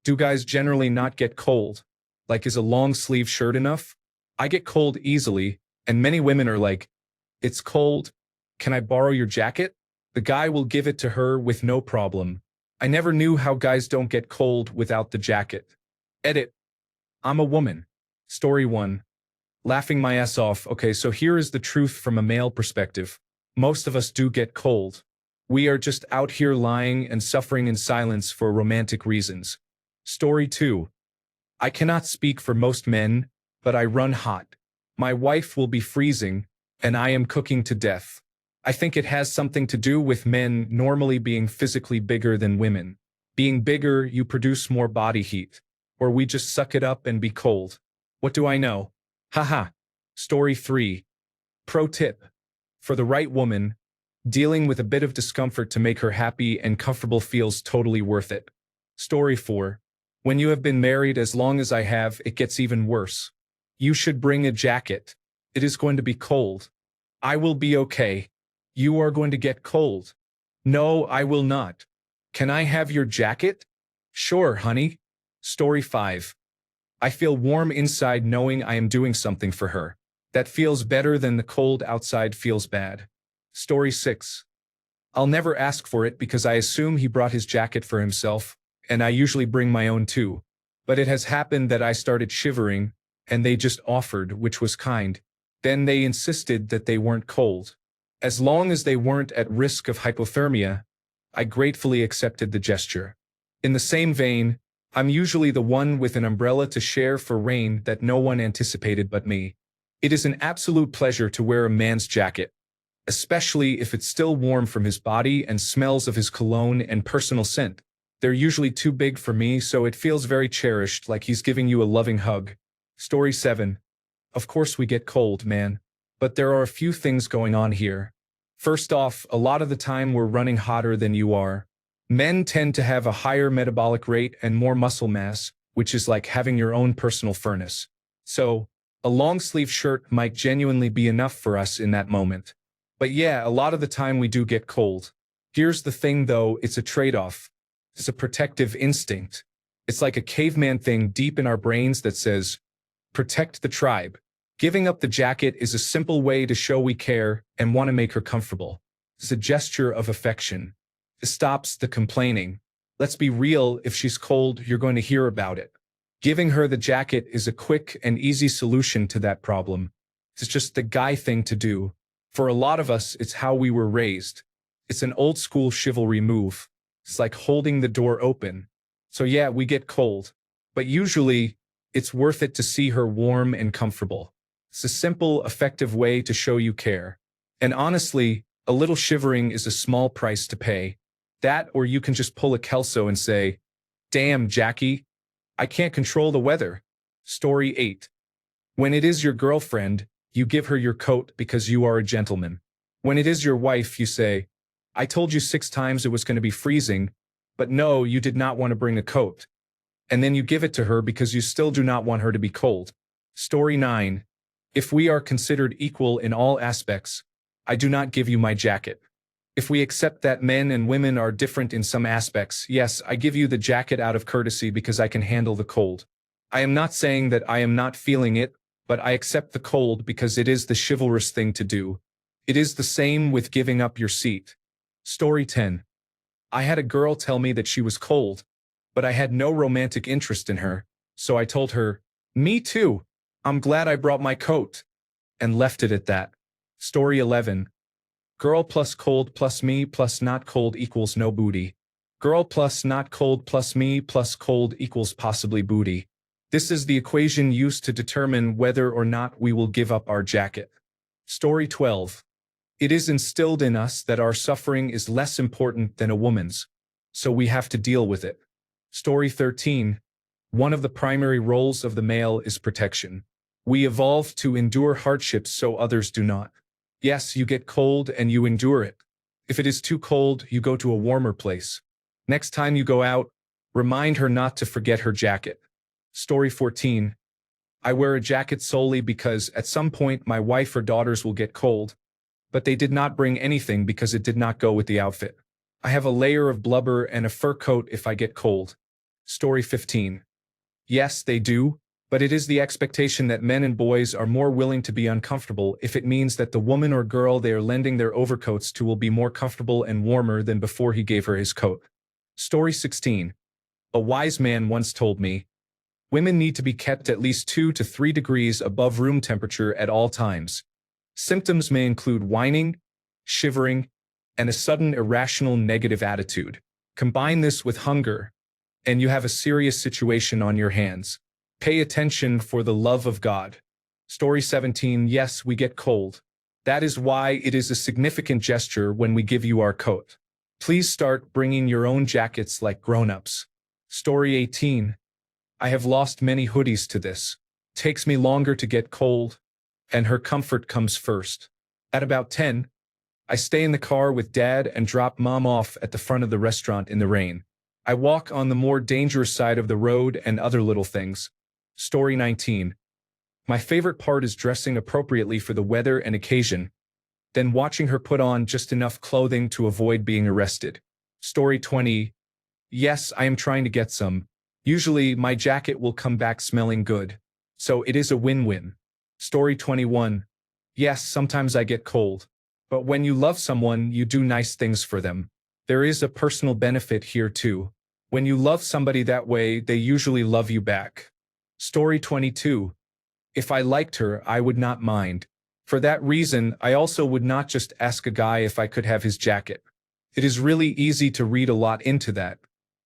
Do guys generally not get cold? Like, is a long sleeve shirt enough? I get cold easily, and many women are like, it's cold. Can I borrow your jacket? The guy will give it to her with no problem. I never knew how guys don't get cold without the jacket. Edit. I'm a woman. Story 1. Laughing my ass off. Okay, so here is the truth from a male perspective. Most of us do get cold. We are just out here lying and suffering in silence for romantic reasons. Story 2. I cannot speak for most men, but I run hot. My wife will be freezing, and I am cooking to death. I think it has something to do with men normally being physically bigger than women. Being bigger, you produce more body heat. Or we just suck it up and be cold. What do I know? Haha. Story 3. Pro tip. For the right woman, dealing with a bit of discomfort to make her happy and comfortable feels totally worth it. Story 4. When you have been married as long as I have, it gets even worse. You should bring a jacket. It is going to be cold. I will be okay. You are going to get cold. No, I will not. Can I have your jacket? Sure, honey. Story 5. I feel warm inside knowing I am doing something for her. That feels better than the cold outside feels bad. Story 6. I'll never ask for it because I assume he brought his jacket for himself, and I usually bring my own too. But it has happened that I started shivering, and they just offered, which was kind. Then they insisted that they weren't cold. As long as they weren't at risk of hypothermia, I gratefully accepted the gesture. In the same vein, I'm usually the one with an umbrella to share for rain that no one anticipated but me. It is an absolute pleasure to wear a man's jacket, especially if it's still warm from his body and smells of his cologne and personal scent. They're usually too big for me, so it feels very cherished, like he's giving you a loving hug. Story 7. Of course we get cold, man. But there are a few things going on here. First off, a lot of the time we're running hotter than you are. Men tend to have a higher metabolic rate and more muscle mass, which is like having your own personal furnace. So, a long-sleeve shirt might genuinely be enough for us in that moment. But yeah, a lot of the time we do get cold. Here's the thing though, it's a trade-off. It's a protective instinct. It's like a caveman thing deep in our brains that says, protect the tribe. Giving up the jacket is a simple way to show we care and want to make her comfortable. It's a gesture of affection. It stops the complaining. Let's be real, if she's cold, you're going to hear about it. Giving her the jacket is a quick and easy solution to that problem. It's just the guy thing to do. For a lot of us, it's how we were raised. It's an old school chivalry move. It's like holding the door open. So yeah, we get cold. But usually, it's worth it to see her warm and comfortable. It's a simple, effective way to show you care. And honestly, a little shivering is a small price to pay. That, or you can just pull a Kelso and say, damn, Jackie, I can't control the weather. Story 8. When it is your girlfriend, you give her your coat because you are a gentleman. When it is your wife, you say, I told you 6 times it was going to be freezing, but no, you did not want to bring a coat. And then you give it to her because you still do not want her to be cold. Story 9. If we are considered equal in all aspects, I do not give you my jacket. If we accept that men and women are different in some aspects, yes, I give you the jacket out of courtesy because I can handle the cold. I am not saying that I am not feeling it, but I accept the cold because it is the chivalrous thing to do. It is the same with giving up your seat. Story 10. I had a girl tell me that she was cold, but I had no romantic interest in her, so I told her, me too. I'm glad I brought my coat. And left it at that. Story 11. Girl plus cold plus me plus not cold equals no booty. Girl plus not cold plus me plus cold equals possibly booty. This is the equation used to determine whether or not we will give up our jacket. Story 12. It is instilled in us that our suffering is less important than a woman's, so we have to deal with it. Story 13. One of the primary roles of the male is protection. We evolve to endure hardships so others do not. Yes, you get cold and you endure it. If it is too cold, you go to a warmer place. Next time you go out, remind her not to forget her jacket. Story 14. I wear a jacket solely because at some point my wife or daughters will get cold, but they did not bring anything because it did not go with the outfit. I have a layer of blubber and a fur coat if I get cold. Story 15. Yes, they do, but it is the expectation that men and boys are more willing to be uncomfortable if it means that the woman or girl they are lending their overcoats to will be more comfortable and warmer than before he gave her his coat. Story 16. A wise man once told me, women need to be kept at least 2 to 3 degrees above room temperature at all times. Symptoms may include whining, shivering, and a sudden irrational negative attitude. Combine this with hunger, and you have a serious situation on your hands. Pay attention for the love of God. Story 17. Yes, we get cold. That is why it is a significant gesture when we give you our coat. Please start bringing your own jackets like grown-ups. Story 18. I have lost many hoodies to this. Takes me longer to get cold, and her comfort comes first. At about 10, I stay in the car with Dad and drop Mom off at the front of the restaurant in the rain. I walk on the more dangerous side of the road and other little things. Story 19. My favorite part is dressing appropriately for the weather and occasion, then watching her put on just enough clothing to avoid being arrested. Story 20. Yes, I am trying to get some. Usually, my jacket will come back smelling good. So it is a win-win. Story 21. Yes, sometimes I get cold. But when you love someone, you do nice things for them. There is a personal benefit here too. When you love somebody that way, they usually love you back. Story 22. If I liked her, I would not mind. For that reason, I also would not just ask a guy if I could have his jacket. It is really easy to read a lot into that.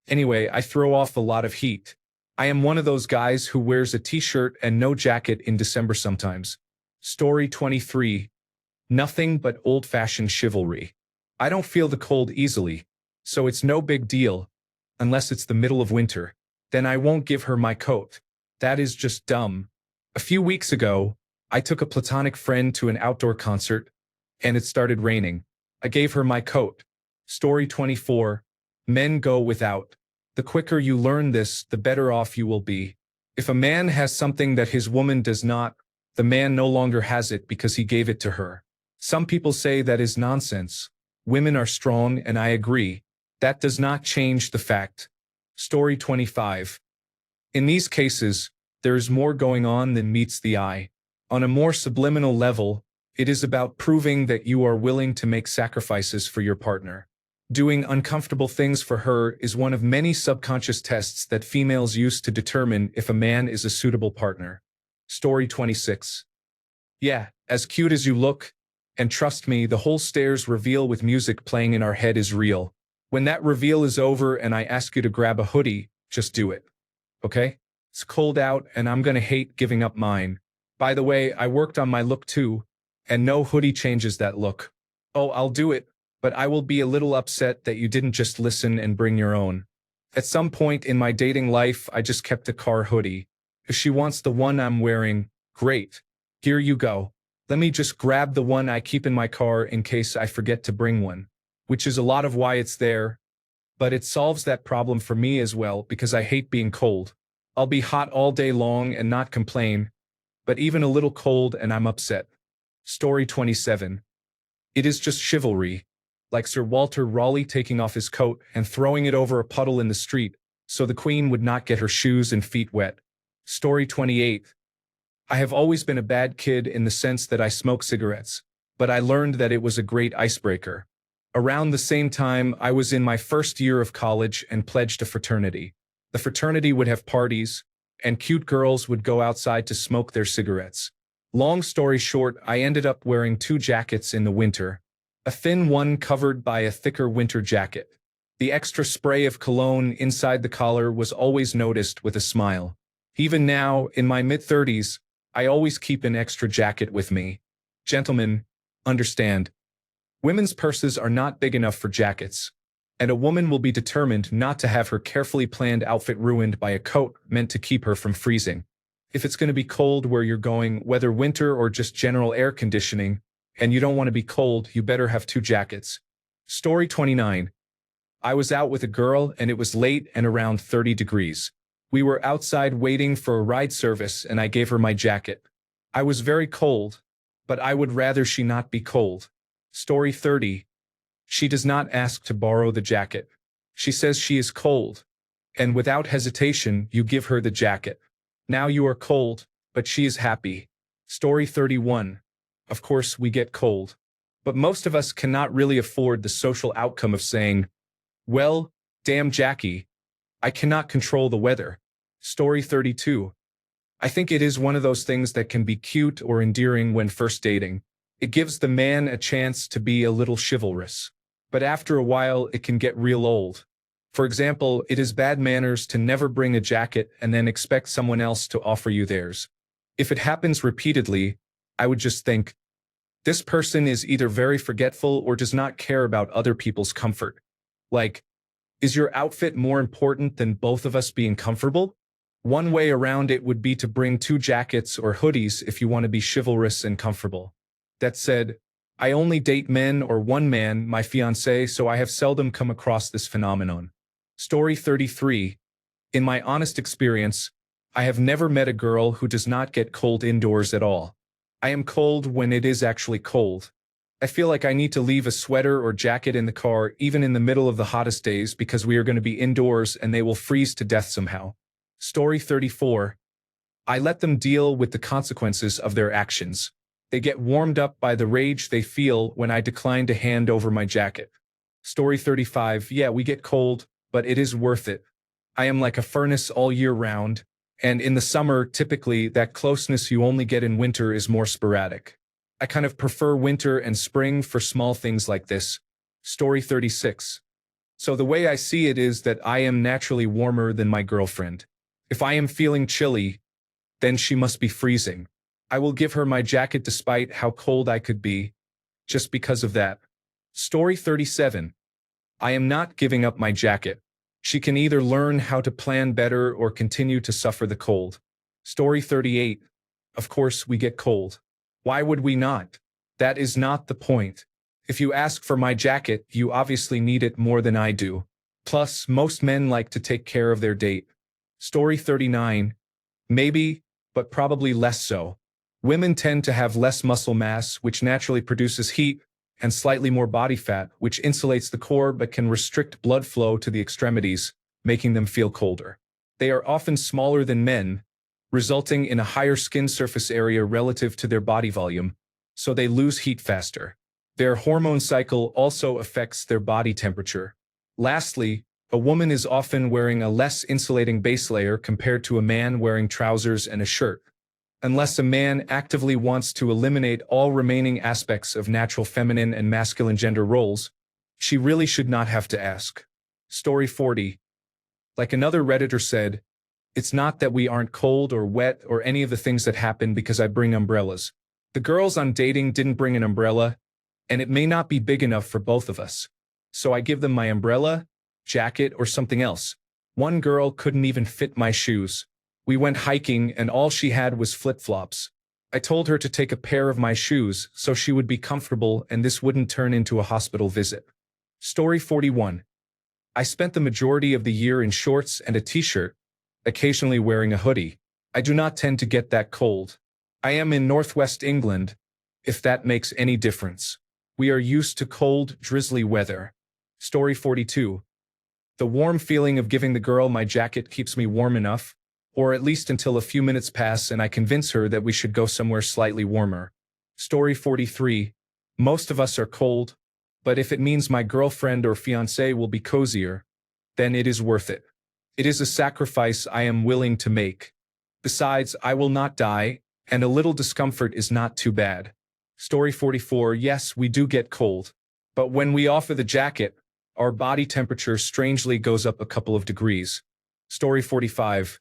Anyway, I throw off a lot of heat. I am one of those guys who wears a t-shirt and no jacket in December sometimes. Story 23. Nothing but old-fashioned chivalry. I don't feel the cold easily, so it's no big deal, unless it's the middle of winter. Then I won't give her my coat. That is just dumb. A few weeks ago, I took a platonic friend to an outdoor concert, and it started raining. I gave her my coat. Story 24. Men go without. The quicker you learn this, the better off you will be. If a man has something that his woman does not, the man no longer has it because he gave it to her. Some people say that is nonsense. Women are strong, and I agree. That does not change the fact. Story 25. In these cases, there is more going on than meets the eye. On a more subliminal level, it is about proving that you are willing to make sacrifices for your partner. Doing uncomfortable things for her is one of many subconscious tests that females use to determine if a man is a suitable partner. Story 26. Yeah, as cute as you look, and trust me, the whole stairs reveal with music playing in our head is real. When that reveal is over and I ask you to grab a hoodie, just do it. Okay? It's cold out and I'm gonna hate giving up mine. By the way, I worked on my look too, and no hoodie changes that look. Oh, I'll do it, but I will be a little upset that you didn't just listen and bring your own. At some point in my dating life, I just kept a car hoodie. If she wants the one I'm wearing, great. Here you go. Let me just grab the one I keep in my car in case I forget to bring one. Which is a lot of why it's there. But it solves that problem for me as well because I hate being cold. I'll be hot all day long and not complain, but even a little cold and I'm upset. Story 27. It is just chivalry, like Sir Walter Raleigh taking off his coat and throwing it over a puddle in the street so the queen would not get her shoes and feet wet. Story 28. I have always been a bad kid in the sense that I smoke cigarettes, but I learned that it was a great icebreaker. Around the same time, I was in my first year of college and pledged a fraternity. The fraternity would have parties, and cute girls would go outside to smoke their cigarettes. Long story short, I ended up wearing 2 jackets in the winter. A thin one covered by a thicker winter jacket. The extra spray of cologne inside the collar was always noticed with a smile. Even now, in my mid-30s, I always keep an extra jacket with me. Gentlemen, understand. Women's purses are not big enough for jackets, and a woman will be determined not to have her carefully planned outfit ruined by a coat meant to keep her from freezing. If it's going to be cold where you're going, whether winter or just general air conditioning, and you don't want to be cold, you better have 2 jackets. Story 29. I was out with a girl and it was late and around 30 degrees. We were outside waiting for a ride service and I gave her my jacket. I was very cold, but I would rather she not be cold. Story 30. She does not ask to borrow the jacket. She says she is cold, and without hesitation, you give her the jacket. Now you are cold, but she is happy. Story 31. Of course, we get cold. But most of us cannot really afford the social outcome of saying, well, damn Jackie, I cannot control the weather. Story 32. I think it is one of those things that can be cute or endearing when first dating. It gives the man a chance to be a little chivalrous. But after a while, it can get real old. For example, it is bad manners to never bring a jacket and then expect someone else to offer you theirs. If it happens repeatedly, I would just think, this person is either very forgetful or does not care about other people's comfort. Like, is your outfit more important than both of us being comfortable? One way around it would be to bring 2 jackets or hoodies if you want to be chivalrous and comfortable. That said, I only date men or one man, my fiancé, so I have seldom come across this phenomenon. Story 33. In my honest experience, I have never met a girl who does not get cold indoors at all. I am cold when it is actually cold. I feel like I need to leave a sweater or jacket in the car even in the middle of the hottest days because we are going to be indoors and they will freeze to death somehow. Story 34. I let them deal with the consequences of their actions. They get warmed up by the rage they feel when I decline to hand over my jacket. Story 35. Yeah, we get cold, but it is worth it. I am like a furnace all year round, and in the summer, typically, that closeness you only get in winter is more sporadic. I kind of prefer winter and spring for small things like this. Story 36. So the way I see it is that I am naturally warmer than my girlfriend. If I am feeling chilly, then she must be freezing. I will give her my jacket despite how cold I could be, just because of that. Story 37. I am not giving up my jacket. She can either learn how to plan better or continue to suffer the cold. Story 38. Of course, we get cold. Why would we not? That is not the point. If you ask for my jacket, you obviously need it more than I do. Plus, most men like to take care of their date. Story 39. Maybe, but probably less so. Women tend to have less muscle mass, which naturally produces heat, and slightly more body fat, which insulates the core but can restrict blood flow to the extremities, making them feel colder. They are often smaller than men, resulting in a higher skin surface area relative to their body volume, so they lose heat faster. Their hormone cycle also affects their body temperature. Lastly, a woman is often wearing a less insulating base layer compared to a man wearing trousers and a shirt. Unless a man actively wants to eliminate all remaining aspects of natural feminine and masculine gender roles, she really should not have to ask. Story 40. Like another Redditor said, it's not that we aren't cold or wet or any of the things that happen because I bring umbrellas. The girls I'm dating didn't bring an umbrella, and it may not be big enough for both of us. So I give them my umbrella, jacket, or something else. One girl couldn't even fit my shoes. We went hiking and all she had was flip-flops. I told her to take a pair of my shoes so she would be comfortable and this wouldn't turn into a hospital visit. Story 41. I spent the majority of the year in shorts and a t-shirt, occasionally wearing a hoodie. I do not tend to get that cold. I am in northwest England, if that makes any difference. We are used to cold, drizzly weather. Story 42. The warm feeling of giving the girl my jacket keeps me warm enough, or at least until a few minutes pass and I convince her that we should go somewhere slightly warmer. Story 43. Most of us are cold, but if it means my girlfriend or fiancé will be cozier, then it is worth it. It is a sacrifice I am willing to make. Besides, I will not die, and a little discomfort is not too bad. Story 44. Yes, we do get cold, but when we offer the jacket, our body temperature strangely goes up a couple of degrees. Story 45.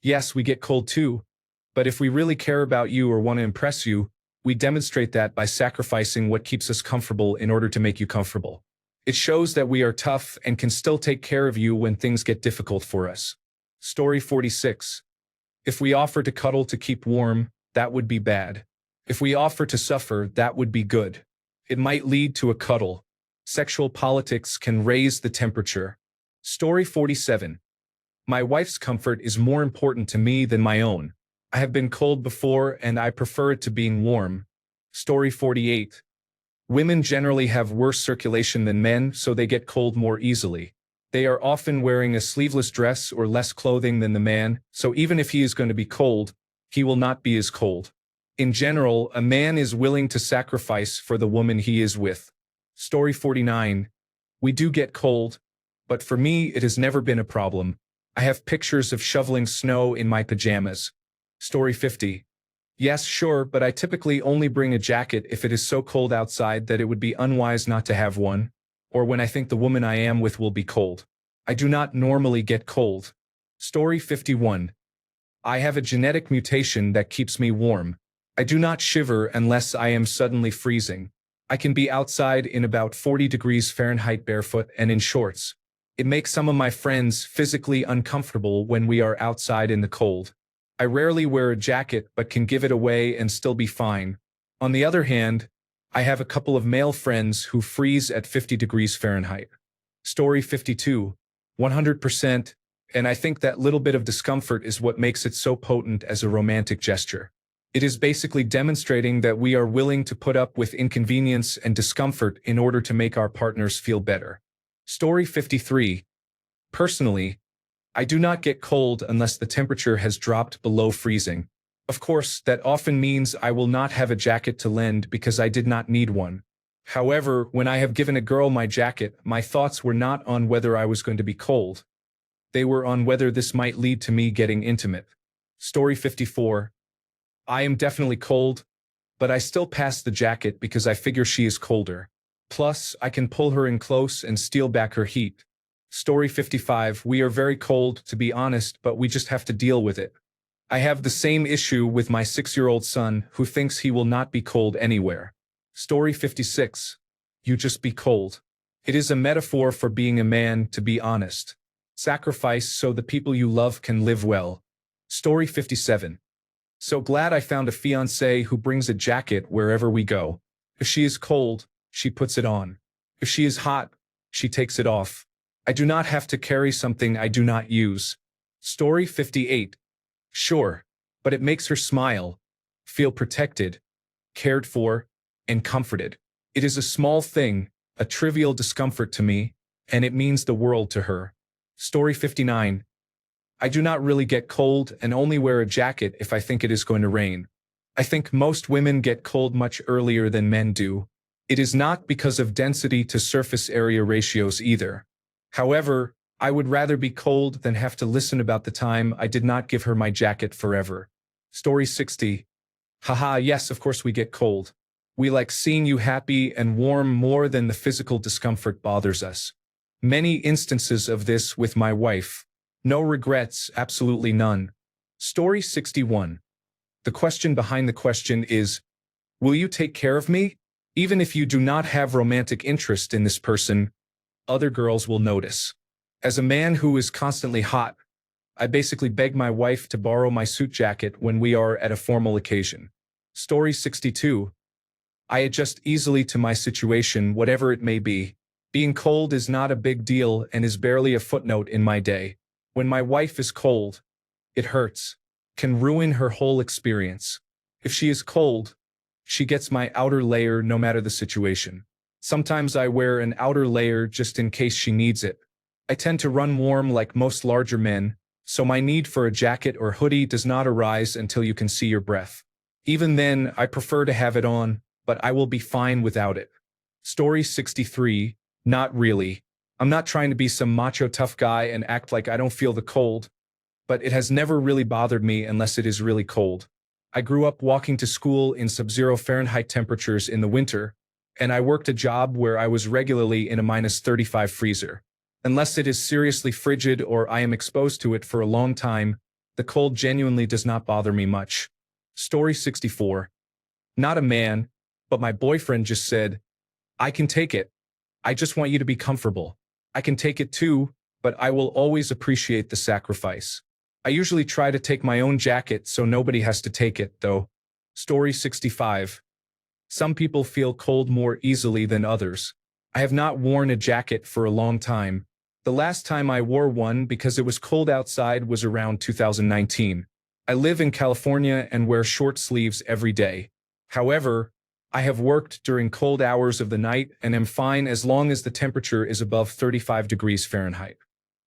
Yes, we get cold too, but if we really care about you or want to impress you, we demonstrate that by sacrificing what keeps us comfortable in order to make you comfortable. It shows that we are tough and can still take care of you when things get difficult for us. Story 46. If we offer to cuddle to keep warm, that would be bad. If we offer to suffer, that would be good. It might lead to a cuddle. Sexual politics can raise the temperature. Story 47. My wife's comfort is more important to me than my own. I have been cold before and I prefer it to being warm. Story 48. Women generally have worse circulation than men, so they get cold more easily. They are often wearing a sleeveless dress or less clothing than the man, so even if he is going to be cold, he will not be as cold. In general, a man is willing to sacrifice for the woman he is with. Story 49. We do get cold, but for me it has never been a problem. I have pictures of shoveling snow in my pajamas. Story 50. Yes, sure, but I typically only bring a jacket if it is so cold outside that it would be unwise not to have one, or when I think the woman I am with will be cold. I do not normally get cold. Story 51. I have a genetic mutation that keeps me warm. I do not shiver unless I am suddenly freezing. I can be outside in about 40 degrees Fahrenheit barefoot and in shorts. It makes some of my friends physically uncomfortable when we are outside in the cold. I rarely wear a jacket but can give it away and still be fine. On the other hand, I have a couple of male friends who freeze at 50 degrees Fahrenheit. Story 52. 100%, and I think that little bit of discomfort is what makes it so potent as a romantic gesture. It is basically demonstrating that we are willing to put up with inconvenience and discomfort in order to make our partners feel better. Story 53. Personally, I do not get cold unless the temperature has dropped below freezing. Of course, that often means I will not have a jacket to lend because I did not need one. However, when I have given a girl my jacket, my thoughts were not on whether I was going to be cold. They were on whether this might lead to me getting intimate. Story 54. I am definitely cold, but I still pass the jacket because I figure she is colder. Plus, I can pull her in close and steal back her heat. Story 55. We are very cold, to be honest, but we just have to deal with it. I have the same issue with my 6-year-old son, who thinks he will not be cold anywhere. Story 56. You just be cold. It is a metaphor for being a man, to be honest. Sacrifice so the people you love can live well. Story 57. So glad I found a fiancé who brings a jacket wherever we go. If she is cold, she puts it on. If she is hot, she takes it off. I do not have to carry something I do not use. Story 58. Sure, but it makes her smile, feel protected, cared for, and comforted. It is a small thing, a trivial discomfort to me, and it means the world to her. Story 59. I do not really get cold and only wear a jacket if I think it is going to rain. I think most women get cold much earlier than men do. It is not because of density to surface area ratios either. However, I would rather be cold than have to listen about the time I did not give her my jacket forever. Story 60. Haha, yes, of course we get cold. We like seeing you happy and warm more than the physical discomfort bothers us. Many instances of this with my wife. No regrets, absolutely none. Story 61. The question behind the question is, will you take care of me? Even if you do not have romantic interest in this person, other girls will notice. As a man who is constantly hot, I basically beg my wife to borrow my suit jacket when we are at a formal occasion. Story 62. I adjust easily to my situation, whatever it may be. Being cold is not a big deal and is barely a footnote in my day. When my wife is cold, it hurts, can ruin her whole experience. If she is cold, she gets my outer layer no matter the situation. Sometimes I wear an outer layer just in case she needs it. I tend to run warm like most larger men, so my need for a jacket or hoodie does not arise until you can see your breath. Even then, I prefer to have it on, but I will be fine without it. Story 63. Not really. I'm not trying to be some macho tough guy and act like I don't feel the cold, but it has never really bothered me unless it is really cold. I grew up walking to school in sub-zero Fahrenheit temperatures in the winter, and I worked a job where I was regularly in a -35 freezer. Unless it is seriously frigid or I am exposed to it for a long time, the cold genuinely does not bother me much. Story 64. Not a man, but my boyfriend just said, I can take it. I just want you to be comfortable. I can take it too, but I will always appreciate the sacrifice. I usually try to take my own jacket so nobody has to take it, though. Story 65. Some people feel cold more easily than others. I have not worn a jacket for a long time. The last time I wore one because it was cold outside was around 2019. I live in California and wear short sleeves every day. However, I have worked during cold hours of the night and am fine as long as the temperature is above 35 degrees Fahrenheit.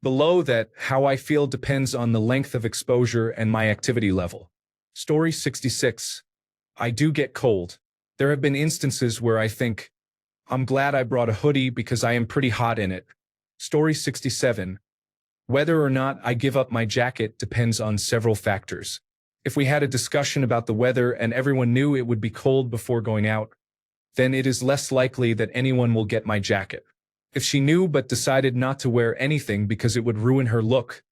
Below that, how I feel depends on the length of exposure and my activity level. Story 66. I do get cold. There have been instances where I think, I'm glad I brought a hoodie because I am pretty hot in it. Story 67. Whether or not I give up my jacket depends on several factors. If we had a discussion about the weather and everyone knew it would be cold before going out, then it is less likely that anyone will get my jacket. If she knew but decided not to wear anything because it would ruin her look,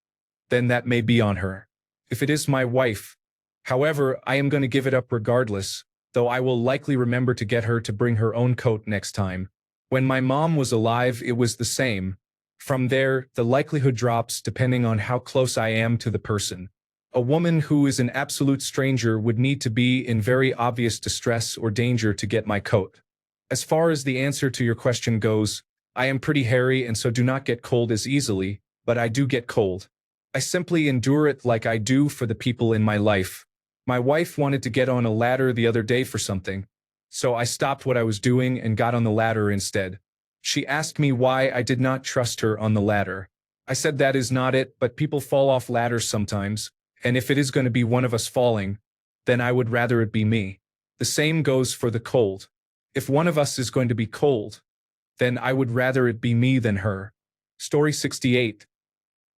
then that may be on her. If it is my wife, however, I am going to give it up regardless, though I will likely remember to get her to bring her own coat next time. When my mom was alive, it was the same. From there, the likelihood drops depending on how close I am to the person. A woman who is an absolute stranger would need to be in very obvious distress or danger to get my coat. As far as the answer to your question goes, I am pretty hairy and so do not get cold as easily, but I do get cold. I simply endure it like I do for the people in my life. My wife wanted to get on a ladder the other day for something, so I stopped what I was doing and got on the ladder instead. She asked me why I did not trust her on the ladder. I said that is not it, but people fall off ladders sometimes, and if it is going to be one of us falling, then I would rather it be me. The same goes for the cold. If one of us is going to be cold, then I would rather it be me than her. Story 68.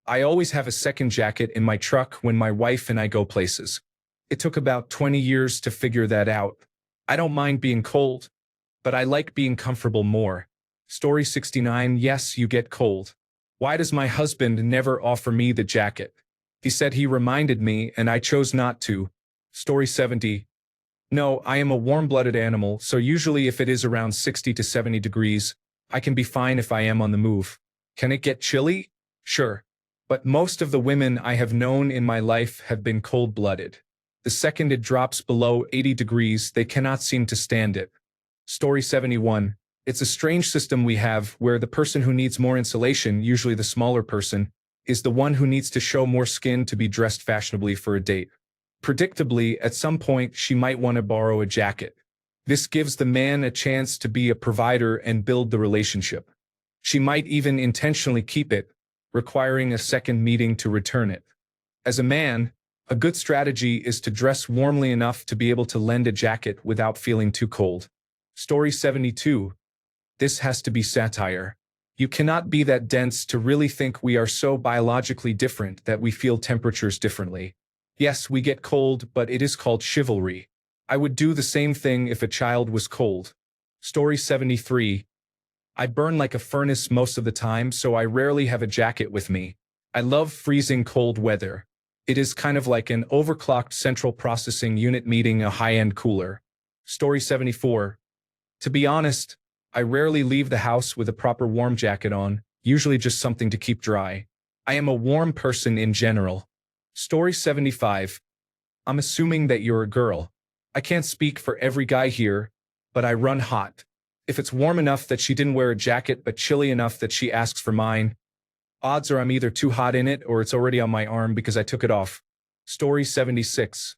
I always have a second jacket in my truck when my wife and I go places. It took about 20 years to figure that out. I don't mind being cold, but I like being comfortable more. Story 69. Yes, you get cold. Why does my husband never offer me the jacket? He said he reminded me and I chose not to. Story 70. No, I am a warm-blooded animal, so usually if it is around 60 to 70 degrees, I can be fine if I am on the move. Can it get chilly? Sure. But most of the women I have known in my life have been cold-blooded. The second it drops below 80 degrees, they cannot seem to stand it. Story 71. It's a strange system we have where the person who needs more insulation, usually the smaller person, is the one who needs to show more skin to be dressed fashionably for a date. Predictably, at some point, she might want to borrow a jacket. This gives the man a chance to be a provider and build the relationship. She might even intentionally keep it, requiring a second meeting to return it. As a man, a good strategy is to dress warmly enough to be able to lend a jacket without feeling too cold. Story 72. This has to be satire. You cannot be that dense to really think we are so biologically different that we feel temperatures differently. Yes, we get cold, but it is called chivalry. I would do the same thing if a child was cold. Story 73. I burn like a furnace most of the time, so I rarely have a jacket with me. I love freezing cold weather. It is kind of like an overclocked central processing unit meeting a high-end cooler. Story 74. To be honest, I rarely leave the house with a proper warm jacket on, usually just something to keep dry. I am a warm person in general. Story 75. I'm assuming that you're a girl. I can't speak for every guy here, but I run hot. If it's warm enough that she didn't wear a jacket but chilly enough that she asks for mine, odds are I'm either too hot in it or it's already on my arm because I took it off. Story 76.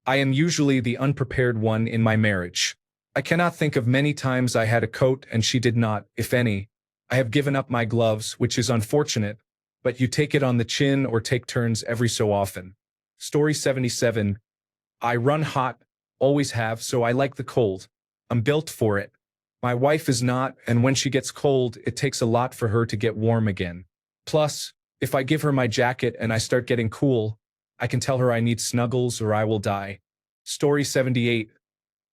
I am usually the unprepared one in my marriage. I cannot think of many times I had a coat and she did not, if any. I have given up my gloves, which is unfortunate, but you take it on the chin or take turns every so often. Story 77. I run hot, always have, so I like the cold. I'm built for it. My wife is not, and when she gets cold, it takes a lot for her to get warm again. Plus, if I give her my jacket and I start getting cool, I can tell her I need snuggles or I will die. Story 78.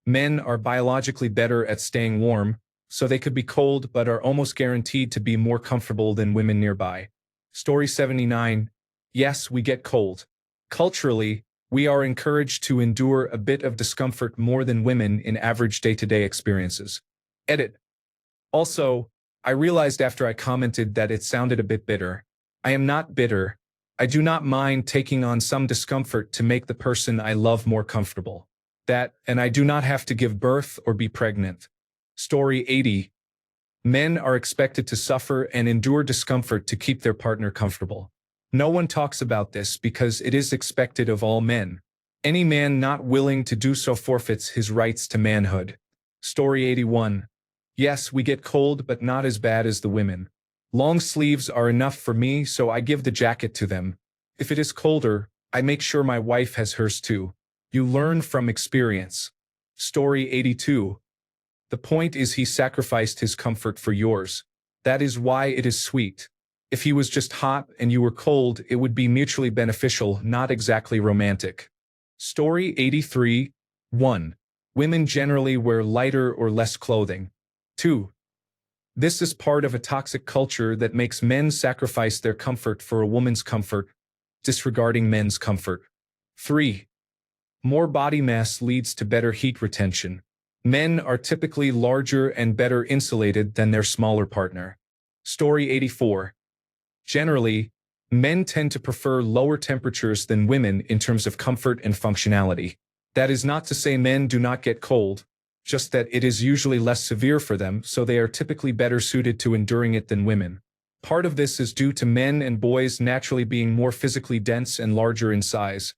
Men are biologically better at staying warm, so they could be cold but are almost guaranteed to be more comfortable than women nearby. Story 79. Yes, we get cold. Culturally, we are encouraged to endure a bit of discomfort more than women in average day-to-day experiences. Edit. Also, I realized after I commented that it sounded a bit bitter. I am not bitter. I do not mind taking on some discomfort to make the person I love more comfortable. That, and I do not have to give birth or be pregnant. Story 80. Men are expected to suffer and endure discomfort to keep their partner comfortable. No one talks about this because it is expected of all men. Any man not willing to do so forfeits his rights to manhood. Story 81. Yes, we get cold, but not as bad as the women. Long sleeves are enough for me, so I give the jacket to them. If it is colder, I make sure my wife has hers too. You learn from experience. Story 82. The point is he sacrificed his comfort for yours. That is why it is sweet. If he was just hot and you were cold, it would be mutually beneficial, not exactly romantic. Story 83. 1. Women generally wear lighter or less clothing. 2. This is part of a toxic culture that makes men sacrifice their comfort for a woman's comfort, disregarding men's comfort. 3. More body mass leads to better heat retention. Men are typically larger and better insulated than their smaller partner. Story 84. Generally, men tend to prefer lower temperatures than women in terms of comfort and functionality. That is not to say men do not get cold, just that it is usually less severe for them, so they are typically better suited to enduring it than women. Part of this is due to men and boys naturally being more physically dense and larger in size,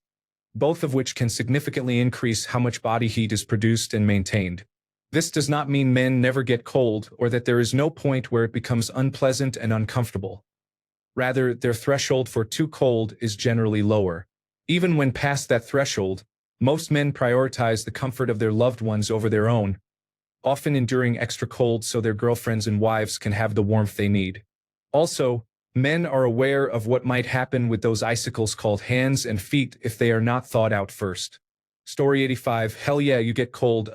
both of which can significantly increase how much body heat is produced and maintained. This does not mean men never get cold or that there is no point where it becomes unpleasant and uncomfortable. Rather, their threshold for too cold is generally lower. Even when past that threshold, most men prioritize the comfort of their loved ones over their own, often enduring extra cold so their girlfriends and wives can have the warmth they need. Also, men are aware of what might happen with those icicles called hands and feet if they are not thawed out first. Story 85. Hell yeah, you get cold,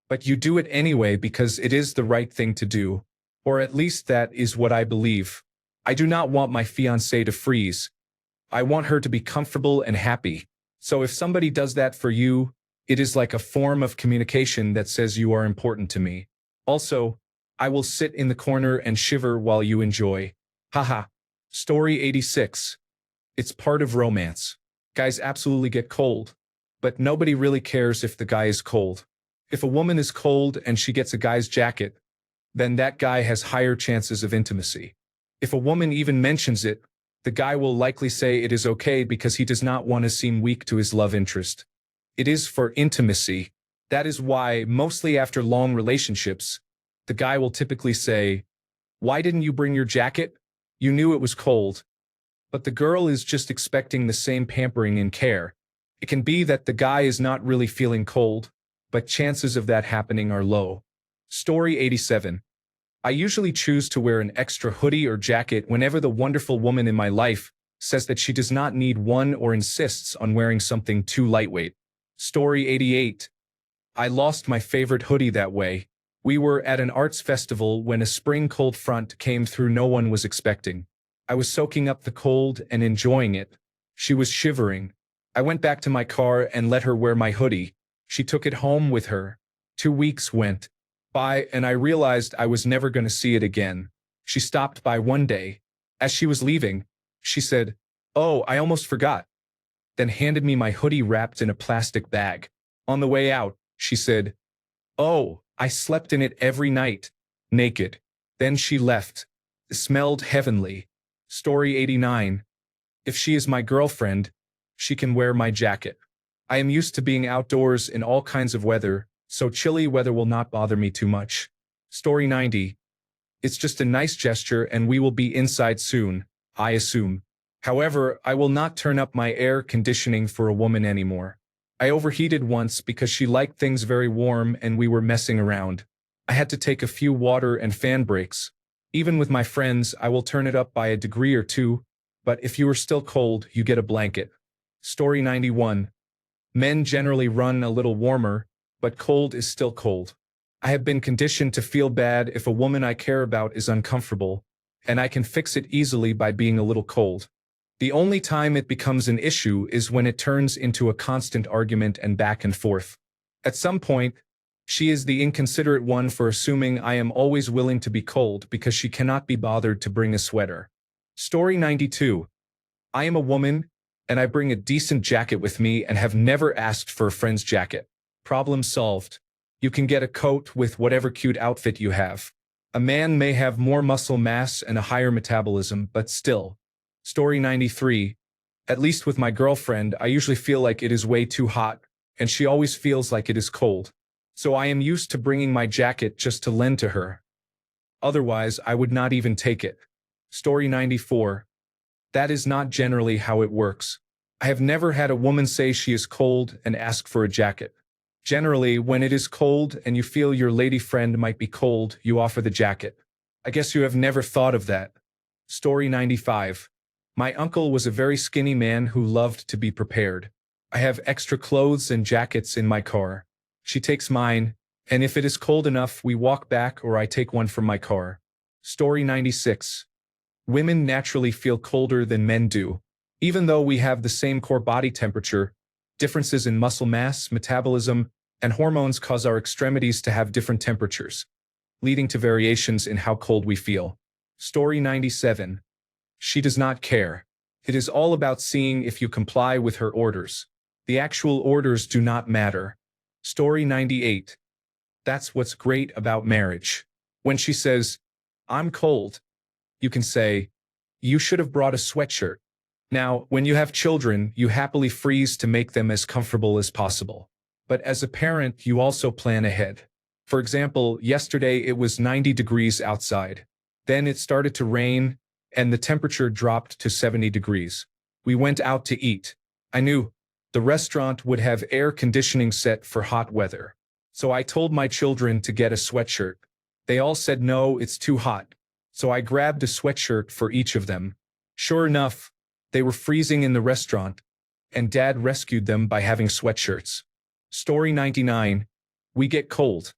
but you do it anyway because it is the right thing to do. Or at least that is what I believe. I do not want my fiancée to freeze. I want her to be comfortable and happy. So if somebody does that for you, it is like a form of communication that says you are important to me. Also, I will sit in the corner and shiver while you enjoy. Haha. Story 86. It's part of romance. Guys absolutely get cold, but nobody really cares if the guy is cold. If a woman is cold and she gets a guy's jacket, then that guy has higher chances of intimacy. If a woman even mentions it, the guy will likely say it is okay because he does not want to seem weak to his love interest. It is for intimacy. That is why, mostly after long relationships, the guy will typically say, "Why didn't you bring your jacket? You knew it was cold." But the girl is just expecting the same pampering and care. It can be that the guy is not really feeling cold, but chances of that happening are low. Story 87. I usually choose to wear an extra hoodie or jacket whenever the wonderful woman in my life says that she does not need one or insists on wearing something too lightweight. Story 88. I lost my favorite hoodie that way. We were at an arts festival when a spring cold front came through no one was expecting. I was soaking up the cold and enjoying it. She was shivering. I went back to my car and let her wear my hoodie. She took it home with her. 2 weeks went by and I realized I was never going to see it again. She stopped by one day. As she was leaving, she said, "Oh, I almost forgot," then handed me my hoodie wrapped in a plastic bag. On the way out, she said, "Oh, I slept in it every night, naked." Then she left. It smelled heavenly. Story 89. If she is my girlfriend, she can wear my jacket. I am used to being outdoors in all kinds of weather, so chilly weather will not bother me too much. Story 90. It's just a nice gesture and we will be inside soon, I assume. However, I will not turn up my air conditioning for a woman anymore. I overheated once because she liked things very warm and we were messing around. I had to take a few water and fan breaks. Even with my friends, I will turn it up by a degree or two, but if you are still cold, you get a blanket. Story 91. Men generally run a little warmer, but cold is still cold. I have been conditioned to feel bad if a woman I care about is uncomfortable, and I can fix it easily by being a little cold. The only time it becomes an issue is when it turns into a constant argument and back and forth. At some point, she is the inconsiderate one for assuming I am always willing to be cold because she cannot be bothered to bring a sweater. Story 92. I am a woman, and I bring a decent jacket with me and have never asked for a friend's jacket. Problem solved. You can get a coat with whatever cute outfit you have. A man may have more muscle mass and a higher metabolism, but still. Story 93. At least with my girlfriend, I usually feel like it is way too hot, and she always feels like it is cold. So I am used to bringing my jacket just to lend to her. Otherwise, I would not even take it. Story 94. That is not generally how it works. I have never had a woman say she is cold and ask for a jacket. Generally, when it is cold and you feel your lady friend might be cold, you offer the jacket. I guess you have never thought of that. Story 95. My uncle was a very skinny man who loved to be prepared. I have extra clothes and jackets in my car. She takes mine, and if it is cold enough, we walk back or I take one from my car. Story 96. Women naturally feel colder than men do. Even though we have the same core body temperature, differences in muscle mass, metabolism, and hormones cause our extremities to have different temperatures, leading to variations in how cold we feel. Story 97. She does not care. It is all about seeing if you comply with her orders. The actual orders do not matter. Story 98. That's what's great about marriage. When she says, "I'm cold," you can say, "You should have brought a sweatshirt." Now, when you have children, you happily freeze to make them as comfortable as possible. But as a parent, you also plan ahead. For example, yesterday it was 90 degrees outside. Then it started to rain, and the temperature dropped to 70 degrees. We went out to eat. I knew the restaurant would have air conditioning set for hot weather. So I told my children to get a sweatshirt. They all said no, it's too hot. So I grabbed a sweatshirt for each of them. Sure enough, they were freezing in the restaurant, and Dad rescued them by having sweatshirts. Story 99. We get cold.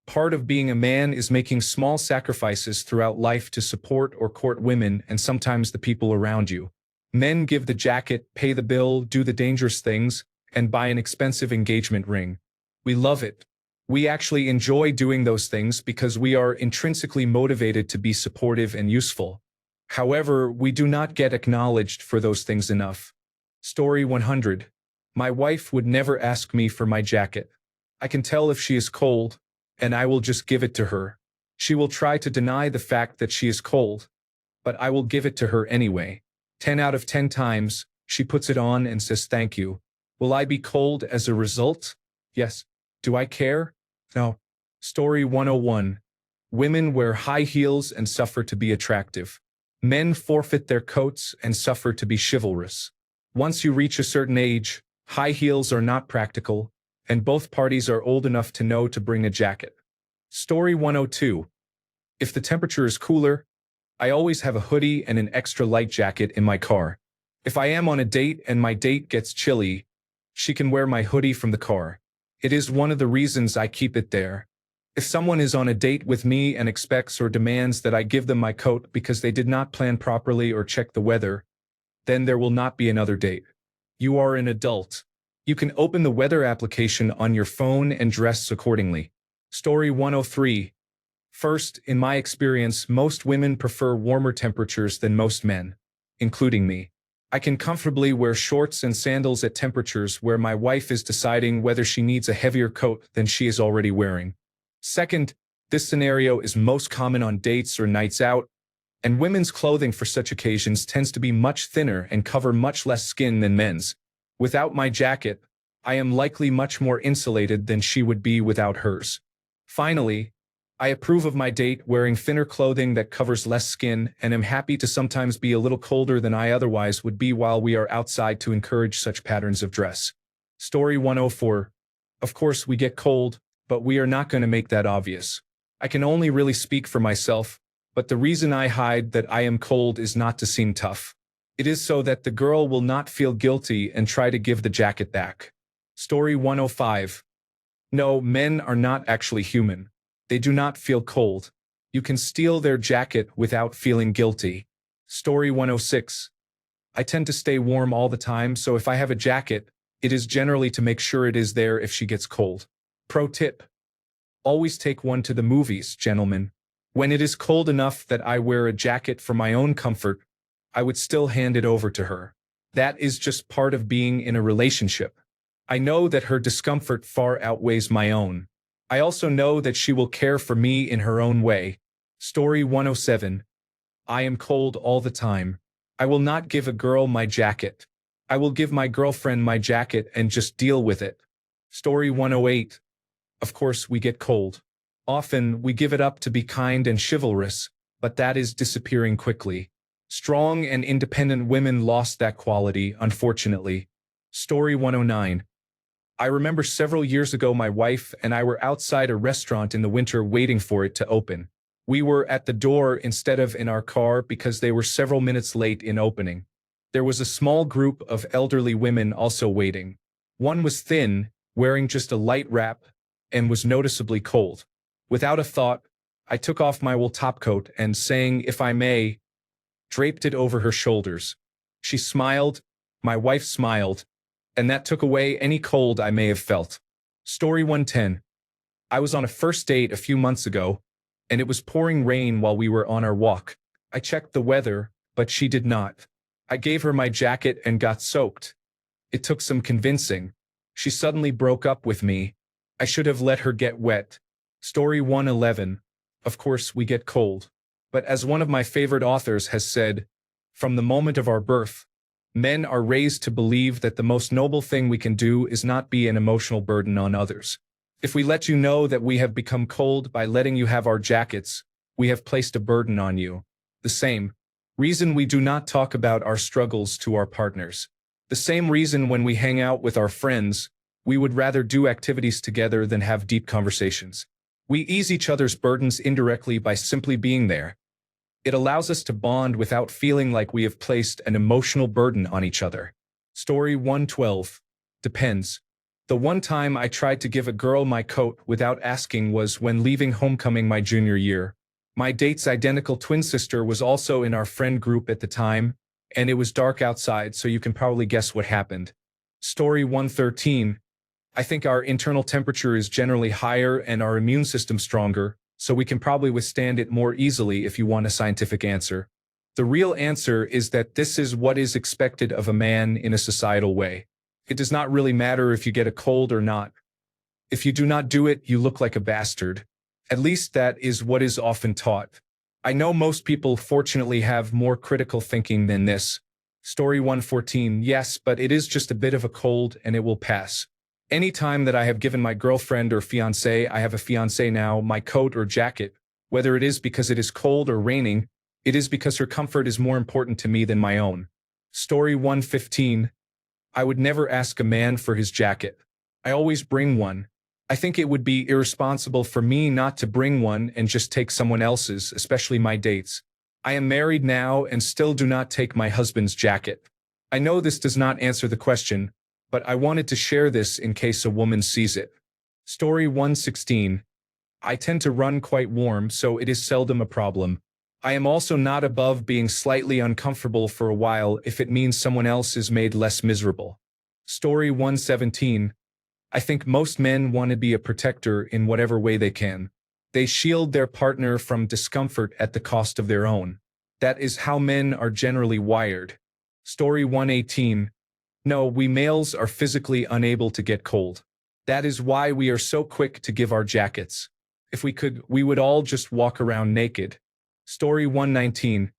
Part of being a man is making small sacrifices throughout life to support or court women and sometimes the people around you. Men give the jacket, pay the bill, do the dangerous things, and buy an expensive engagement ring. We love it. We actually enjoy doing those things because we are intrinsically motivated to be supportive and useful. However, we do not get acknowledged for those things enough. Story 100. My wife would never ask me for my jacket. I can tell if she is cold, and I will just give it to her. She will try to deny the fact that she is cold, but I will give it to her anyway. 10 out of 10 times, she puts it on and says thank you. Will I be cold as a result? Yes. Do I care? No. Story 101. Women wear high heels and suffer to be attractive. Men forfeit their coats and suffer to be chivalrous. Once you reach a certain age, high heels are not practical, and both parties are old enough to know to bring a jacket. Story 102. If the temperature is cooler, I always have a hoodie and an extra light jacket in my car. If I am on a date and my date gets chilly, she can wear my hoodie from the car. It is one of the reasons I keep it there. If someone is on a date with me and expects or demands that I give them my coat because they did not plan properly or check the weather, then there will not be another date. You are an adult. You can open the weather application on your phone and dress accordingly. Story 103. First, in my experience, most women prefer warmer temperatures than most men, including me. I can comfortably wear shorts and sandals at temperatures where my wife is deciding whether she needs a heavier coat than she is already wearing. Second, this scenario is most common on dates or nights out, and women's clothing for such occasions tends to be much thinner and cover much less skin than men's. Without my jacket, I am likely much more insulated than she would be without hers. Finally, I approve of my date wearing thinner clothing that covers less skin and am happy to sometimes be a little colder than I otherwise would be while we are outside to encourage such patterns of dress. Story 104. Of course, we get cold, but we are not going to make that obvious. I can only really speak for myself, but the reason I hide that I am cold is not to seem tough. It is so that the girl will not feel guilty and try to give the jacket back. Story 105. No, men are not actually human. They do not feel cold. You can steal their jacket without feeling guilty. Story 106. I tend to stay warm all the time, so if I have a jacket, it is generally to make sure it is there if she gets cold. Pro tip. Always take one to the movies, gentlemen. When it is cold enough that I wear a jacket for my own comfort, I would still hand it over to her. That is just part of being in a relationship. I know that her discomfort far outweighs my own. I also know that she will care for me in her own way. Story 107. I am cold all the time. I will not give a girl my jacket. I will give my girlfriend my jacket and just deal with it. Story 108. of course we get cold. Often, we give it up to be kind and chivalrous, but that is disappearing quickly. Strong and independent women lost that quality, unfortunately. Story 109. I remember several years ago my wife and I were outside a restaurant in the winter waiting for it to open. We were at the door instead of in our car because they were several minutes late in opening. There was a small group of elderly women also waiting. One was thin, wearing just a light wrap, and was noticeably cold. Without a thought, I took off my wool topcoat and, saying, "If I may," draped it over her shoulders. She smiled, my wife smiled, and that took away any cold I may have felt. Story 110. I was on a first date a few months ago, and it was pouring rain while we were on our walk. I checked the weather, but she did not. I gave her my jacket and got soaked. It took some convincing. She suddenly broke up with me. I should have let her get wet. Story 111. Of course, we get cold. But as one of my favorite authors has said, from the moment of our birth, men are raised to believe that the most noble thing we can do is not be an emotional burden on others. If we let you know that we have become cold by letting you have our jackets, we have placed a burden on you. The same reason we do not talk about our struggles to our partners. The same reason when we hang out with our friends, we would rather do activities together than have deep conversations. We ease each other's burdens indirectly by simply being there. It allows us to bond without feeling like we have placed an emotional burden on each other. Story 112. Depends. The one time I tried to give a girl my coat without asking was when leaving homecoming my junior year. My date's identical twin sister was also in our friend group at the time, and it was dark outside, so you can probably guess what happened. Story 113. I think our internal temperature is generally higher and our immune system stronger, so we can probably withstand it more easily if you want a scientific answer. The real answer is that this is what is expected of a man in a societal way. It does not really matter if you get a cold or not. If you do not do it, you look like a bastard. At least that is what is often taught. I know most people fortunately have more critical thinking than this. Story 114. Yes, but it is just a bit of a cold and it will pass. Any time that I have given my girlfriend or fiancé, I have a fiancé now, my coat or jacket, whether it is because it is cold or raining, it is because her comfort is more important to me than my own. Story 115. I would never ask a man for his jacket. I always bring one. I think it would be irresponsible for me not to bring one and just take someone else's, especially my dates. I am married now and still do not take my husband's jacket. I know this does not answer the question, but I wanted to share this in case a woman sees it. Story 116. I tend to run quite warm, so it is seldom a problem. I am also not above being slightly uncomfortable for a while if it means someone else is made less miserable. Story 117. I think most men want to be a protector in whatever way they can. They shield their partner from discomfort at the cost of their own. That is how men are generally wired. Story 118. No, we males are physically unable to get cold. That is why we are so quick to give our jackets. If we could, we would all just walk around naked. Story 119.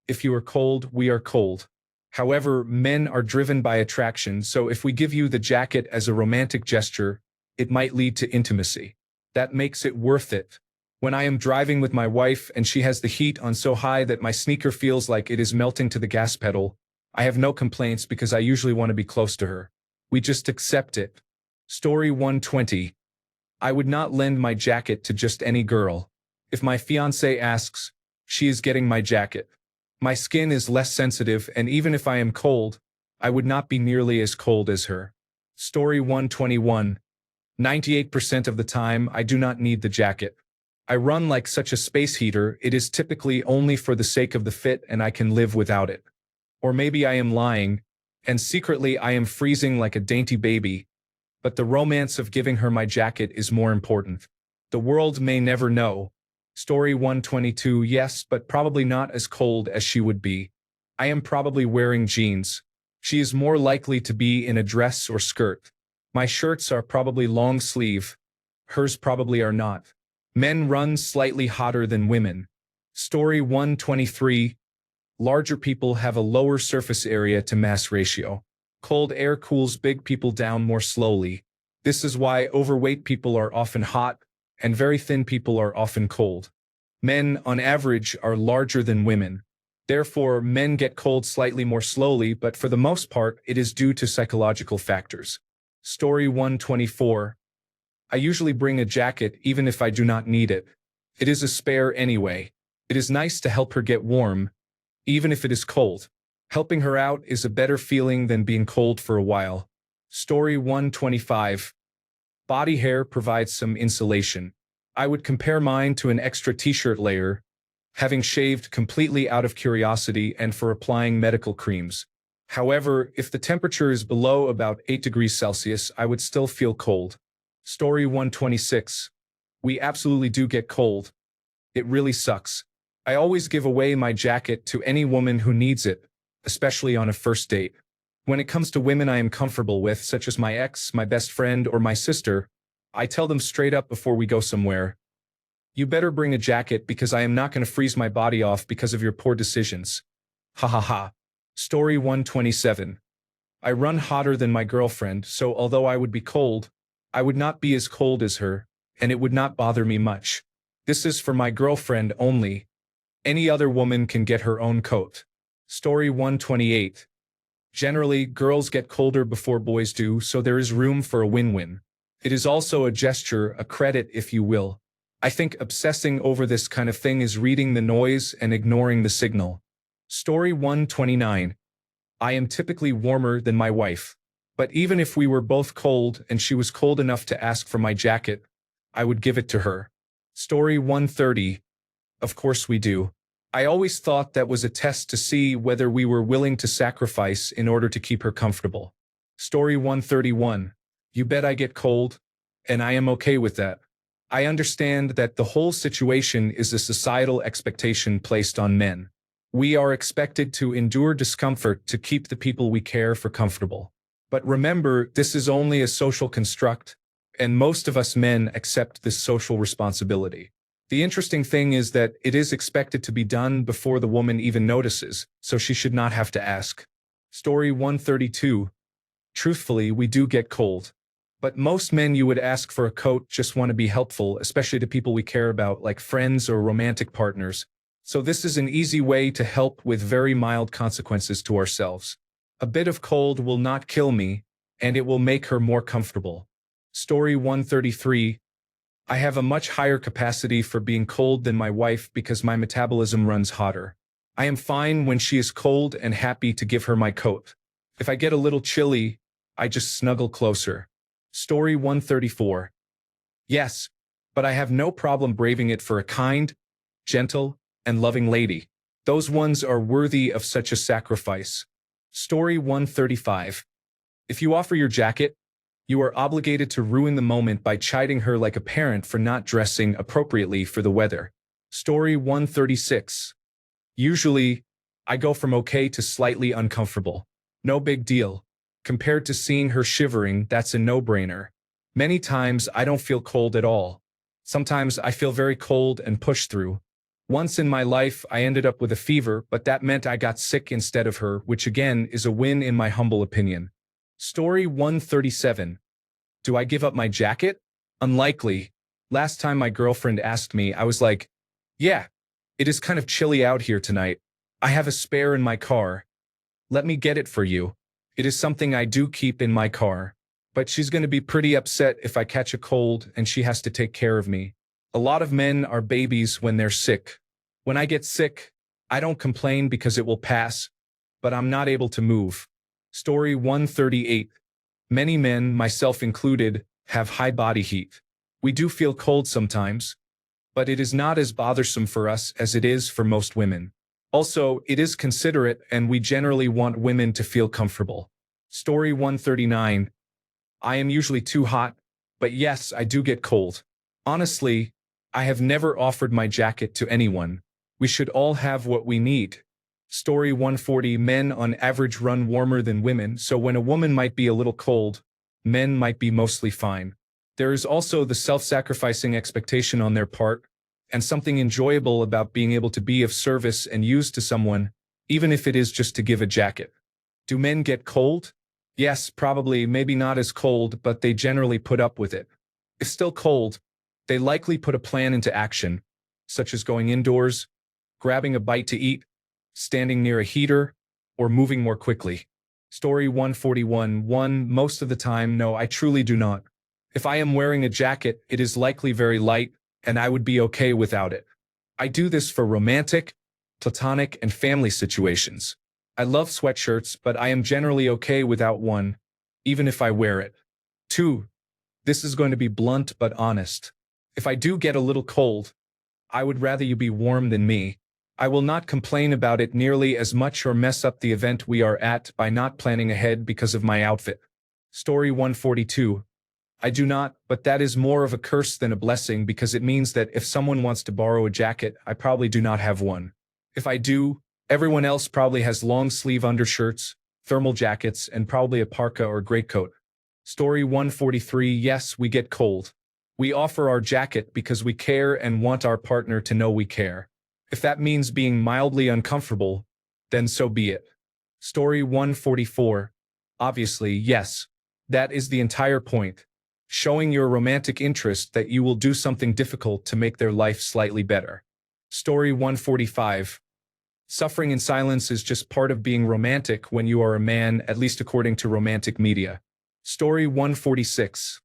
If you are cold, we are cold. However, men are driven by attraction, so if we give you the jacket as a romantic gesture, it might lead to intimacy. That makes it worth it. When I am driving with my wife and she has the heat on so high that my sneaker feels like it is melting to the gas pedal, I have no complaints because I usually want to be close to her. We just accept it. Story 120. I would not lend my jacket to just any girl. If my fiancé asks, she is getting my jacket. My skin is less sensitive, and even if I am cold, I would not be nearly as cold as her. Story 121. 98% of the time, I do not need the jacket. I run like such a space heater, it is typically only for the sake of the fit and I can live without it. Or maybe I am lying, and secretly I am freezing like a dainty baby, but the romance of giving her my jacket is more important. The world may never know. Story 122. Yes, but probably not as cold as she would be. I am probably wearing jeans. She is more likely to be in a dress or skirt. My shirts are probably long sleeve. Hers probably are not. Men run slightly hotter than women. Story 123. Larger people have a lower surface area to mass ratio. Cold air cools big people down more slowly. This is why overweight people are often hot and very thin people are often cold. Men, on average, are larger than women. Therefore, men get cold slightly more slowly, but for the most part, it is due to psychological factors. Story 124. I usually bring a jacket even if I do not need it. It is a spare anyway. It is nice to help her get warm, even if it is cold. Helping her out is a better feeling than being cold for a while. Story 125. Body hair provides some insulation. I would compare mine to an extra t-shirt layer, having shaved completely out of curiosity and for applying medical creams. However, if the temperature is below about 8 degrees Celsius, I would still feel cold. Story 126. We absolutely do get cold. It really sucks. I always give away my jacket to any woman who needs it, especially on a first date. When it comes to women I am comfortable with, such as my ex, my best friend, or my sister, I tell them straight up before we go somewhere, you better bring a jacket because I am not going to freeze my body off because of your poor decisions. Ha ha ha. Story 127. I run hotter than my girlfriend, so although I would be cold, I would not be as cold as her, and it would not bother me much. This is for my girlfriend only. Any other woman can get her own coat. Story 128. Generally, girls get colder before boys do, so there is room for a win-win. It is also a gesture, a credit if you will. I think obsessing over this kind of thing is reading the noise and ignoring the signal. Story 129. I am typically warmer than my wife. But even if we were both cold and she was cold enough to ask for my jacket, I would give it to her. Story 130. Of course we do. I always thought that was a test to see whether we were willing to sacrifice in order to keep her comfortable. Story 131. You bet I get cold, and I am okay with that. I understand that the whole situation is a societal expectation placed on men. We are expected to endure discomfort to keep the people we care for comfortable. But remember, this is only a social construct, and most of us men accept this social responsibility. The interesting thing is that it is expected to be done before the woman even notices, so she should not have to ask. Story 132. Truthfully, we do get cold. But most men you would ask for a coat just want to be helpful, especially to people we care about, like friends or romantic partners. So this is an easy way to help with very mild consequences to ourselves. A bit of cold will not kill me, and it will make her more comfortable. Story 133. I have a much higher capacity for being cold than my wife because my metabolism runs hotter. I am fine when she is cold and happy to give her my coat. If I get a little chilly, I just snuggle closer. Story 134. Yes, but I have no problem braving it for a kind, gentle, and loving lady. Those ones are worthy of such a sacrifice. Story 135. If you offer your jacket, you are obligated to ruin the moment by chiding her like a parent for not dressing appropriately for the weather. Story 136. Usually, I go from okay to slightly uncomfortable. No big deal. Compared to seeing her shivering, that's a no-brainer. Many times, I don't feel cold at all. Sometimes I feel very cold and push through. Once in my life, I ended up with a fever, but that meant I got sick instead of her, which again is a win in my humble opinion. Story 137. Do I give up my jacket? Unlikely. Last time my girlfriend asked me, I was like, yeah, it is kind of chilly out here tonight. I have a spare in my car. Let me get it for you. It is something I do keep in my car. But she's going to be pretty upset if I catch a cold and she has to take care of me. A lot of men are babies when they're sick. When I get sick, I don't complain because it will pass, but I'm not able to move. Story 138. Many men, myself included, have high body heat. We do feel cold sometimes, but it is not as bothersome for us as it is for most women. Also, it is considerate and we generally want women to feel comfortable. Story 139. I am usually too hot, but yes, I do get cold. Honestly, I have never offered my jacket to anyone. We should all have what we need. Story 140. Men on average run warmer than women, so when a woman might be a little cold, men might be mostly fine. There is also the self-sacrificing expectation on their part, and something enjoyable about being able to be of service and use to someone, even if it is just to give a jacket. Do men get cold? Yes, probably, maybe not as cold, but they generally put up with it. If still cold, they likely put a plan into action, such as going indoors, grabbing a bite to eat, standing near a heater, or moving more quickly. Story 141. 1. Most of the time, no, I truly do not. If I am wearing a jacket, it is likely very light, and I would be okay without it. I do this for romantic, platonic, and family situations. I love sweatshirts, but I am generally okay without one, even if I wear it. 2. This is going to be blunt but honest. If I do get a little cold, I would rather you be warm than me. I will not complain about it nearly as much or mess up the event we are at by not planning ahead because of my outfit. Story 142. I do not, but that is more of a curse than a blessing because it means that if someone wants to borrow a jacket, I probably do not have one. If I do, everyone else probably has long-sleeve undershirts, thermal jackets, and probably a parka or greatcoat. Story 143. Yes, we get cold. We offer our jacket because we care and want our partner to know we care. If that means being mildly uncomfortable, then so be it. Story 144. Obviously, yes. That is the entire point. Showing your romantic interest that you will do something difficult to make their life slightly better. Story 145. Suffering in silence is just part of being romantic when you are a man, at least according to romantic media. Story 146.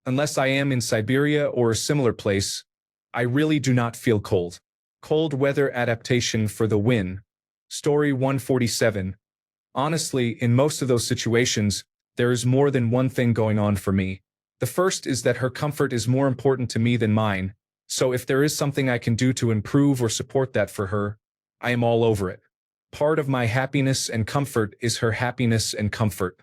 Unless I am in Siberia or a similar place, I really do not feel cold. Cold weather adaptation for the win. Story 147. Honestly, in most of those situations, there is more than one thing going on for me. The first is that her comfort is more important to me than mine, so if there is something I can do to improve or support that for her, I am all over it. Part of my happiness and comfort is her happiness and comfort.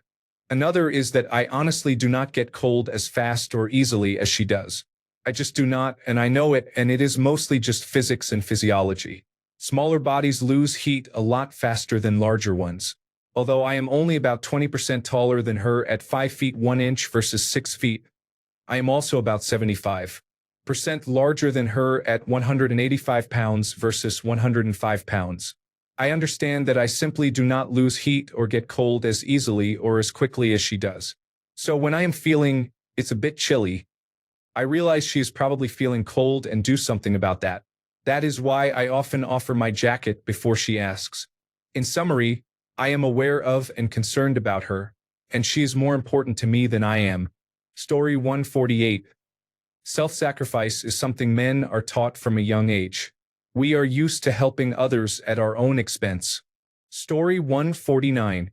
Another is that I honestly do not get cold as fast or easily as she does. I just do not, and I know it, and it is mostly just physics and physiology. Smaller bodies lose heat a lot faster than larger ones. Although I am only about 20% taller than her at 5 feet 1 inch versus 6 feet, I am also about 75% larger than her at 185 pounds versus 105 pounds. I understand that I simply do not lose heat or get cold as easily or as quickly as she does. So when I am feeling it's a bit chilly, I realize she is probably feeling cold and do something about that. That is why I often offer my jacket before she asks. In summary, I am aware of and concerned about her, and she is more important to me than I am. Story 148. Self-sacrifice is something men are taught from a young age. We are used to helping others at our own expense. Story 149.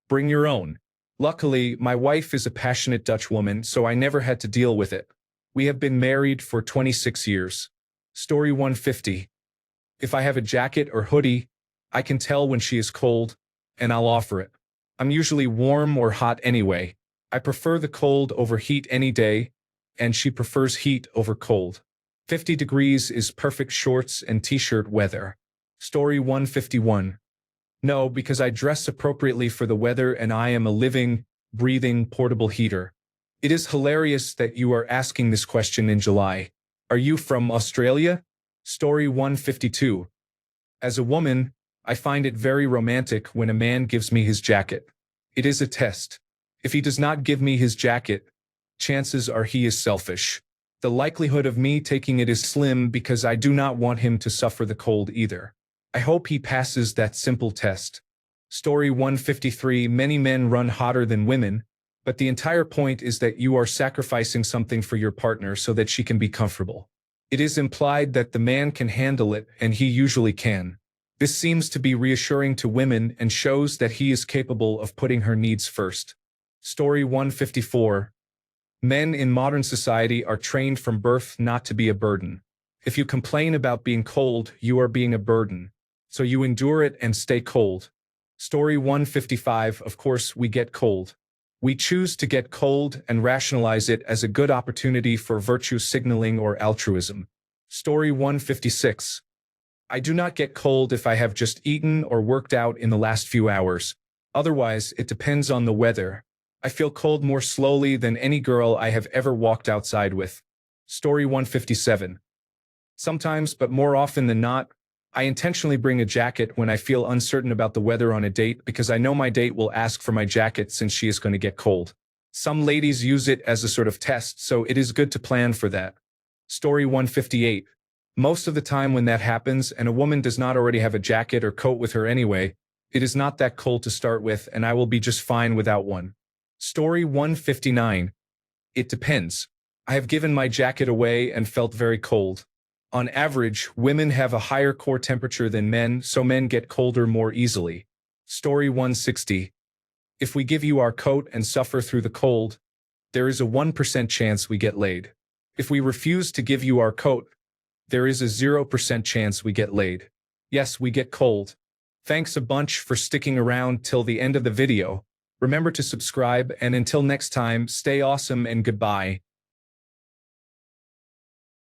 Bring your own. Luckily, my wife is a passionate Dutch woman, so I never had to deal with it. We have been married for 26 years. Story 150. If I have a jacket or hoodie, I can tell when she is cold, and I'll offer it. I'm usually warm or hot anyway. I prefer the cold over heat any day, and she prefers heat over cold. 50 degrees is perfect shorts and t-shirt weather. Story 151. No, because I dress appropriately for the weather and I am a living, breathing, portable heater. It is hilarious that you are asking this question in July. Are you from Australia? Story 152. As a woman, I find it very romantic when a man gives me his jacket. It is a test. If he does not give me his jacket, chances are he is selfish. The likelihood of me taking it is slim because I do not want him to suffer the cold either. I hope he passes that simple test. Story 153. Many men run hotter than women, but the entire point is that you are sacrificing something for your partner so that she can be comfortable. It is implied that the man can handle it, and he usually can. This seems to be reassuring to women and shows that he is capable of putting her needs first. Story 154. Men in modern society are trained from birth not to be a burden. If you complain about being cold, you are being a burden. So you endure it and stay cold. Story 155. Of course, we get cold. We choose to get cold and rationalize it as a good opportunity for virtue signaling or altruism. Story 156. I do not get cold if I have just eaten or worked out in the last few hours. Otherwise, it depends on the weather. I feel cold more slowly than any girl I have ever walked outside with. Story 157. Sometimes, but more often than not, I intentionally bring a jacket when I feel uncertain about the weather on a date because I know my date will ask for my jacket since she is going to get cold. Some ladies use it as a sort of test, so it is good to plan for that. Story 158. Most of the time when that happens and a woman does not already have a jacket or coat with her anyway, it is not that cold to start with and I will be just fine without one. Story 159. It depends. I have given my jacket away and felt very cold. On average, women have a higher core temperature than men, so men get colder more easily. Story 160. If we give you our coat and suffer through the cold, there is a 1% chance we get laid. If we refuse to give you our coat, there is a 0% chance we get laid. Yes, we get cold. Thanks a bunch for sticking around till the end of the video. Remember to subscribe, and until next time, stay awesome and goodbye.